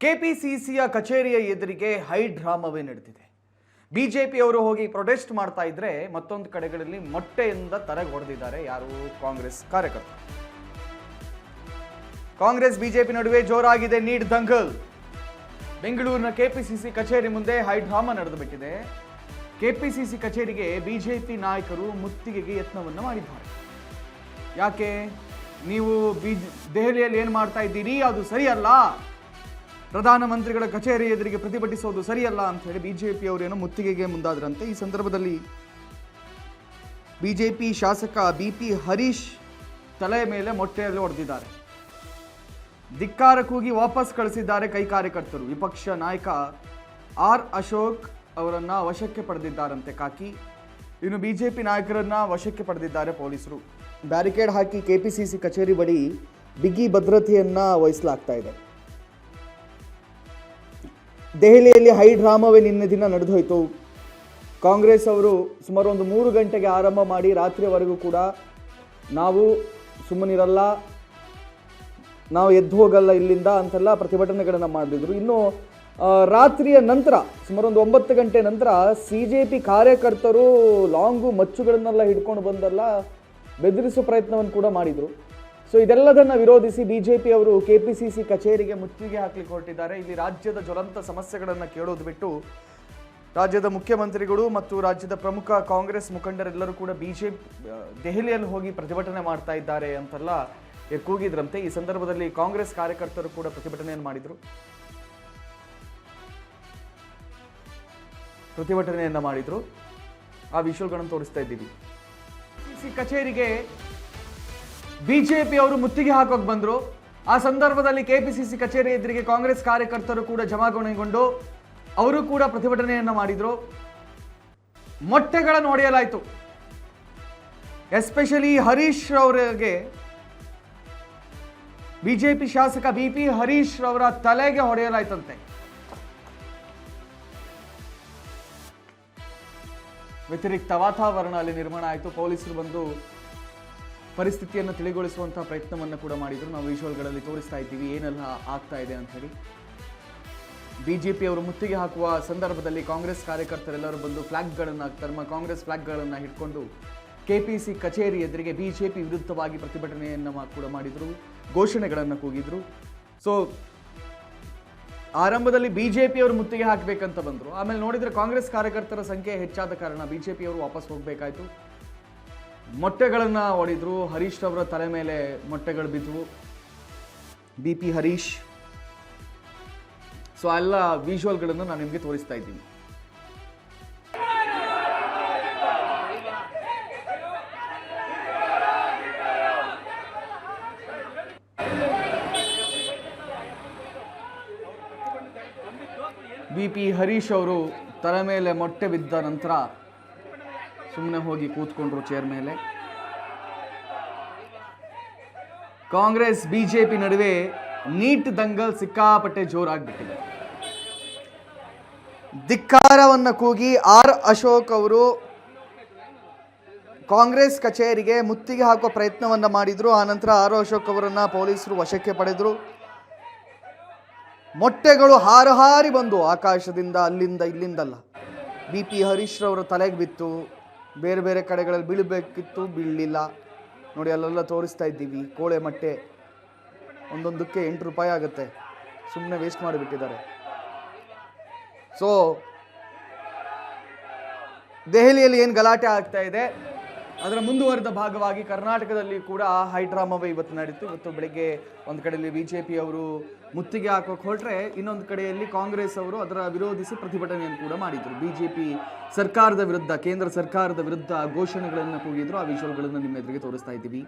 ಕೆಪಿಸಿಸಿಯ ಕಚೇರಿಯ ಎದುರಿಗೆ ಹೈ ಡ್ರಾಮಾವೇ ನಡೆದಿದೆ. ಬಿಜೆಪಿಯವರು ಹೋಗಿ ಪ್ರೊಟೆಸ್ಟ್ ಮಾಡ್ತಾ ಇದ್ರೆ ಮತ್ತೊಂದು ಕಡೆಗಳಲ್ಲಿ ಮೊಟ್ಟೆಯಿಂದ ತಲೆಗೆ ಹೊಡೆದಿದ್ದಾರೆ ಯಾರು ಕಾಂಗ್ರೆಸ್ ಕಾರ್ಯಕರ್ತರು. ಕಾಂಗ್ರೆಸ್ ಬಿಜೆಪಿ ನಡುವೆ ಜೋರಾಗಿದೆ ನೀಟ್ ದಂಗಲ್. ಬೆಂಗಳೂರಿನ ಕೆಪಿಸಿಸಿ ಕಚೇರಿ ಮುಂದೆ ಹೈ ಡ್ರಾಮಾ ನಡೆದು ಬಿಟ್ಟಿದೆ. ಕೆಪಿಸಿಸಿ ಕಚೇರಿಗೆ ಬಿಜೆಪಿ ನಾಯಕರು ಮುತ್ತಿಗೆಗೆ ಯತ್ನವನ್ನ ಮಾಡಿದ್ದಾರೆ. ಯಾಕೆ ನೀವು ದೆಹಲಿಯಲ್ಲಿ ಏನು ಮಾಡ್ತಾ ಇದ್ದೀರಿ, ಅದು ಸರಿಯಲ್ಲ, ಪ್ರಧಾನಮಂತ್ರಿಗಳ ಕಚೇರಿ ಎದುರಿಗೆ ಪ್ರತಿಭಟಿಸೋದು ಸರಿಯಲ್ಲ ಅಂತ ಹೇಳಿ ಬಿಜೆಪಿಯವರೇನೋ ಮುತ್ತಿಗೆಗೆ ಮುಂದಾದ್ರಂತೆ. ಈ ಸಂದರ್ಭದಲ್ಲಿ ಬಿಜೆಪಿ ಶಾಸಕ ಬಿಪಿ ಹರೀಶ್ ತಲೆ ಮೇಲೆ ಮೊಟ್ಟೆಯಲ್ಲಿ ಹೊಡೆದಿದ್ದಾರೆ. ಧಿಕ್ಕಾರ ಕೂಗಿ ವಾಪಸ್ ಕಳಿಸಿದ್ದಾರೆ ಕೈ ಕಾರ್ಯಕರ್ತರು. ವಿಪಕ್ಷ ನಾಯಕ ಆರ್ ಅಶೋಕ್ ಅವರನ್ನ ವಶಕ್ಕೆ ಪಡೆದಿದ್ದಾರಂತೆ ಕಾಕಿ. ಇನ್ನು ಬಿಜೆಪಿ ನಾಯಕರನ್ನ ವಶಕ್ಕೆ ಪಡೆದಿದ್ದಾರೆ ಪೊಲೀಸರು. ಬ್ಯಾರಿಕೇಡ್ ಹಾಕಿ ಕೆಪಿಸಿಸಿ ಕಚೇರಿ ಬಳಿ ಬಿಗಿ ಭದ್ರತೆಯನ್ನ ವಹಿಸಲಾಗ್ತಾ ಇದೆ. ದೆಹಲಿಯಲ್ಲಿ ಹೈ ಡ್ರಾಮಾವೇ ನಿನ್ನೆ ದಿನ ನಡೆದೋಯ್ತು. ಕಾಂಗ್ರೆಸ್ ಅವರು ಸುಮಾರು ಒಂದು 3 ಗಂಟೆಗೆ ಆರಂಭ ಮಾಡಿ ರಾತ್ರಿಯವರೆಗೂ ಕೂಡ ನಾವು ಸುಮ್ಮನಿರಲ್ಲ, ನಾವು ಎದ್ದು ಹೋಗಲ್ಲ ಇಲ್ಲಿಂದ ಅಂತೆಲ್ಲ ಪ್ರತಿಭಟನೆಗಳನ್ನು ಮಾಡಿದ್ರು. ಇನ್ನು ರಾತ್ರಿಯ ನಂತರ ಸುಮಾರು ಒಂದು 9 ಗಂಟೆ ನಂತರ CJP ಕಾರ್ಯಕರ್ತರು ಲಾಂಗು ಮಚ್ಚುಗಳನ್ನೆಲ್ಲ ಹಿಡ್ಕೊಂಡು ಬಂದೆಲ್ಲ ಬೆದರಿಸೋ ಪ್ರಯತ್ನವನ್ನು ಕೂಡ ಮಾಡಿದರು. ಸೊ ಇದೆಲ್ಲದನ್ನು ವಿರೋಧಿಸಿ ಬಿಜೆಪಿ ಅವರು ಕೆಪಿಸಿಸಿ ಕಚೇರಿಗೆ ಮುತ್ತಿಗೆ ಹಾಕಲಿಕ್ಕೆ ಹೊರಟಿದ್ದಾರೆ. ಇಲ್ಲಿ ರಾಜ್ಯದ ಜ್ವಲಂತ ಸಮಸ್ಯೆಗಳನ್ನು ಕೇಳೋದು ಬಿಟ್ಟು ರಾಜ್ಯದ ಮುಖ್ಯಮಂತ್ರಿಗಳು ಮತ್ತು ರಾಜ್ಯದ ಪ್ರಮುಖ ಕಾಂಗ್ರೆಸ್ ಮುಖಂಡರೆಲ್ಲರೂ ಕೂಡ ದೆಹಲಿಯಲ್ಲಿ ಹೋಗಿ ಪ್ರತಿಭಟನೆ ಮಾಡ್ತಾ ಇದ್ದಾರೆ ಅಂತೆಲ್ಲ ಕೂಗಿದ್ರಂತೆ. ಈ ಸಂದರ್ಭದಲ್ಲಿ ಕಾಂಗ್ರೆಸ್ ಕಾರ್ಯಕರ್ತರು ಕೂಡ ಪ್ರತಿಭಟನೆಯನ್ನು ಮಾಡಿದ್ರು. ಆ ವಿಷಯಗಳನ್ನು ತೋರಿಸ್ತಾ ಇದ್ದೀವಿ. ಕಚೇರಿಗೆ ಬಿಜೆಪಿ ಅವರು ಮುತ್ತಿಗೆ ಹಾಕೋಕೆ ಬಂದ್ರು. ಆ ಸಂದರ್ಭದಲ್ಲಿ ಕೆಪಿಸಿಸಿ ಕಚೇರಿ ಎದುರಿಗೆ ಕಾಂಗ್ರೆಸ್ ಕಾರ್ಯಕರ್ತರು ಕೂಡ ಜಮಾವಣೆಗೊಂಡು ಅವರು ಕೂಡ ಪ್ರತಿಭಟನೆಯನ್ನ ಮಾಡಿದ್ರು. ಮೊಟ್ಟೆಗಳನ್ನು ಹೊಡೆಯಲಾಯಿತು. ಎಸ್ಪೆಷಲಿ ಹರೀಶ್ ಅವರಿಗೆ, ಬಿಜೆಪಿ ಶಾಸಕ ಬಿಪಿ ಹರೀಶ್ ಅವರ ತಲೆಗೆ ಹೊಡೆಯಲಾಯ್ತಂತೆ. ವ್ಯತಿರಿಕ್ತ ವಾತಾವರಣ ಅಲ್ಲಿ ನಿರ್ಮಾಣ ಆಯಿತು. ಪೊಲೀಸರು ಬಂದು ಪರಿಸ್ಥಿತಿಯನ್ನು ತಿಳಿಗೊಳಿಸುವಂತಹ ಪ್ರಯತ್ನವನ್ನು ಕೂಡ ಮಾಡಿದ್ರು. ನಾವು ವಿಜುವಲ್ಗಳಲ್ಲಿ ತೋರಿಸ್ತಾ ಇದ್ದೀವಿ ಏನೆಲ್ಲ ಆಗ್ತಾ ಇದೆ ಅಂತ ಹೇಳಿ. ಬಿಜೆಪಿ ಅವರು ಮುತ್ತಿಗೆ ಹಾಕುವ ಸಂದರ್ಭದಲ್ಲಿ ಕಾಂಗ್ರೆಸ್ ಕಾರ್ಯಕರ್ತರೆಲ್ಲರೂ ಬಂದು ತಮ್ಮ ಕಾಂಗ್ರೆಸ್ ಫ್ಲಾಗ್ಗಳನ್ನು ಹಿಡ್ಕೊಂಡು ಕೆಪಿಸಿ ಕಚೇರಿ ಎದುರಿಗೆ ಬಿಜೆಪಿ ವಿರುದ್ಧವಾಗಿ ಪ್ರತಿಭಟನೆಯನ್ನು ಕೂಡ ಮಾಡಿದ್ರು, ಘೋಷಣೆಗಳನ್ನು ಕೂಗಿದ್ರು. ಸೊ ಆರಂಭದಲ್ಲಿ ಬಿಜೆಪಿಯವರು ಮುತ್ತಿಗೆ ಹಾಕಬೇಕಂತ ಬಂದರು. ಆಮೇಲೆ ನೋಡಿದರೆ ಕಾಂಗ್ರೆಸ್ ಕಾರ್ಯಕರ್ತರ ಸಂಖ್ಯೆ ಹೆಚ್ಚಾದ ಕಾರಣ ಬಿಜೆಪಿಯವರು ವಾಪಸ್ ಹೋಗಬೇಕಾಯಿತು. ಮೊಟ್ಟೆಗಳನ್ನು ಹೊಡೆದ್ರು. ಹರೀಶ್ ಅವರ ತಲೆ ಮೇಲೆ ಮೊಟ್ಟೆಗಳು ಬಿದ್ದವು. ಬಿಪಿ ಹರೀಶ್. ಸೊ ಎಲ್ಲ ವಿಜುವಲ್ಗಳನ್ನು ನಾನು ನಿಮಗೆ ತೋರಿಸ್ತಾ ಇದ್ದೀನಿ. ಬಿಪಿ ಹರೀಶ್ ಅವರು ತಲೆ ಮೇಲೆ ಮೊಟ್ಟೆ ಬಿದ್ದ ನಂತರ ಸುಮ್ಮನೆ ಹೋಗಿ ಕೂತ್ಕೊಂಡ್ರು ಚೇರ್ ಮೇಲೆ. ಕಾಂಗ್ರೆಸ್ ಬಿಜೆಪಿ ನಡುವೆ ನೀಟ್ ದಂಗಲ್ ಸಿಕ್ಕಾಪಟ್ಟೆ ಜೋರಾಗ್ಬಿಟ್ಟಿದೆ. ಧಿಕ್ಕಾರವನ್ನ ಕೂಗಿ ಆರ್ ಅಶೋಕ್ ಅವರು ಕಾಂಗ್ರೆಸ್ ಕಚೇರಿಗೆ ಮುತ್ತಿಗೆ ಹಾಕುವ ಪ್ರಯತ್ನವನ್ನ ಮಾಡಿದ್ರು. ಆನಂತರ ಆರ್ ಅಶೋಕ್ ಅವರನ್ನ ಪೊಲೀಸರು ವಶಕ್ಕೆ ಪಡೆದ್ರು. ಮೊಟ್ಟೆಗಳು ಹಾರಿ ಬಂದು ಆಕಾಶದಿಂದ, ಅಲ್ಲಿಂದ ಇಲ್ಲಿಂದಲ್ಲ. ಬಿಪಿ ಹರೀಶ್ ರವರ ತಲೆಗೆ ಬಿತ್ತು. ಬೇರೆ ಬೇರೆ ಕಡೆಗಳಲ್ಲಿ ಬೀಳಬೇಕಿತ್ತು, ಬೀಳಲಿಲ್ಲ. ನೋಡಿ ಅಲ್ಲೆಲ್ಲ ತೋರಿಸ್ತಾ ಇದ್ದೀವಿ. ಕೋಳೆ ಮೊಟ್ಟೆ ಒಂದೊಂದಕ್ಕೆ 8 ರೂಪಾಯಿ ಆಗುತ್ತೆ. ಸುಮ್ಮನೆ ವೇಸ್ಟ್ ಮಾಡಿಬಿಟ್ಟಿದ್ದಾರೆ. ಸೊ ದೆಹಲಿಯಲ್ಲಿ ಏನು ಗಲಾಟೆ ಆಗ್ತಾ ಇದೆ ಅದರ ಮುಂದುವರೆದ ಭಾಗವಾಗಿ ಕರ್ನಾಟಕದಲ್ಲಿ ಕೂಡ ಹೈ ಡ್ರಾಮಾವೇ ಇವತ್ತು ನಡೀತು. ಇವತ್ತು ಬೆಳಗ್ಗೆ ಒಂದು ಕಡೆಯಲ್ಲಿ ಬಿಜೆಪಿ ಅವರು ಮುತ್ತಿಗೆ ಹಾಕೋಕೆ ಹೊರಟ್ರೆ, ಇನ್ನೊಂದು ಕಡೆಯಲ್ಲಿ ಕಾಂಗ್ರೆಸ್ ಅವರು ಅದರ ವಿರೋಧಿಸಿ ಪ್ರತಿಭಟನೆಯನ್ನು ಕೂಡ ಮಾಡಿದರು. ಬಿಜೆಪಿ ಸರ್ಕಾರದ ವಿರುದ್ಧ, ಕೇಂದ್ರ ಸರ್ಕಾರದ ವಿರುದ್ಧ ಘೋಷಣೆಗಳನ್ನು ಕೂಗಿದ್ರು. ಆ ವಿಷಯಗಳನ್ನು ನಿಮ್ಮ ಎದುರಿಗೆ ತೋರಿಸ್ತಾ ಇದ್ದೀವಿ.